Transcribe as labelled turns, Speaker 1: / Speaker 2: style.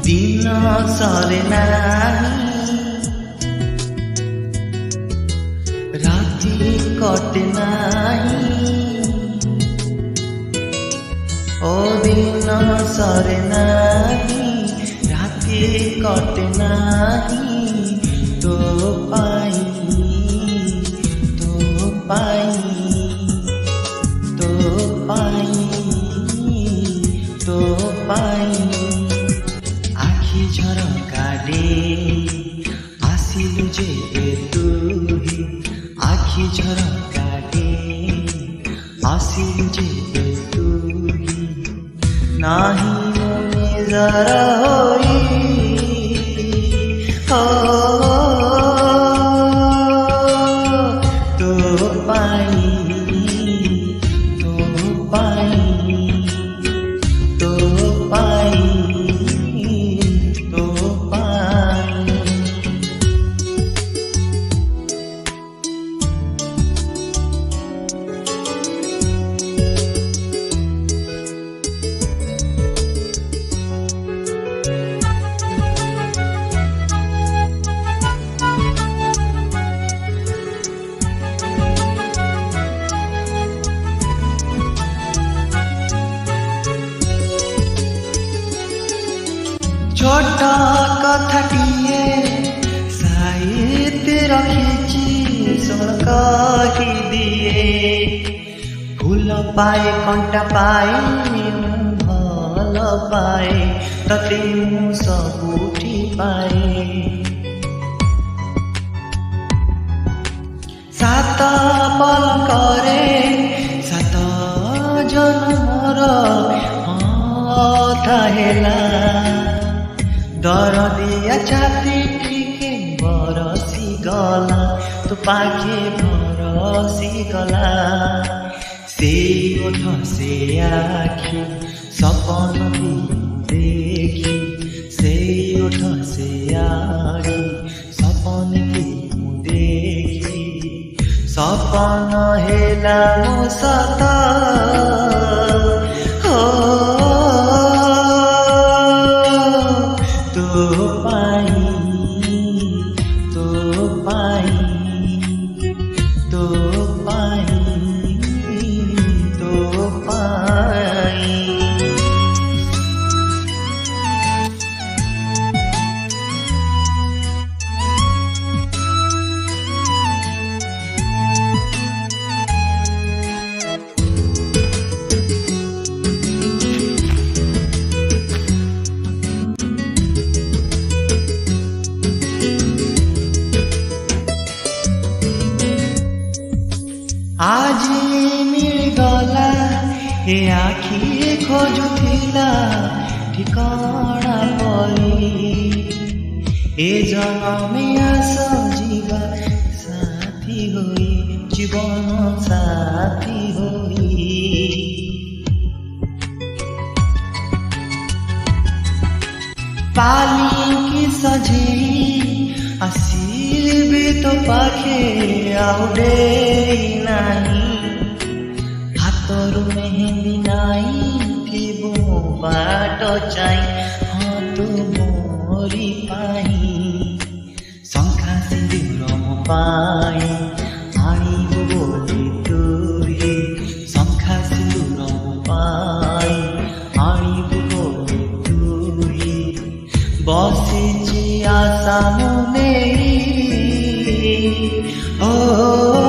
Speaker 1: दिन सरे नाही राति कटे नाही ओ दिन सरे नाही राति कटे नाही तो पाई तो पाई तो पाई तो पाई आखि झरका दे आसिलु जे तुही आखि झरका दे आसिलु जे तुही नाही मुने जरा होई हो तो पाई तो पाई तो पाई तो पाई छोटा कथाटिए साहित्य रखिछि सुन कहि दिए फूल पाए कंटा पाए भल पाए तते मु सबुठी पाए सात पल करे सात जन्मर था हेला दरदिया छाती टिके बरसी गला तो पाखे बरसी गला से ओठ से आखि सपन देखी से ओठ से आखि सपन देखी सपन हेला मो सत हो तो पाई तो पाई तो पाई तो पाई आज मिलगला हे आखि खोजुथिला ठिकाना परी ए जनमे आस जीवा साथी होई जीवन साथी होई पाली की सजी आसिबे तो पाखे आउडे नाही हातरु मेहंदी नाही थिबो बाट चाइ हाँ तू मोरी पाई शंखा सिंदूर मो पाई आनिबो बोली तुही शंखा सिंदूर मो पाई आनिबो बोली तुही बसिछि आशा मुने ओ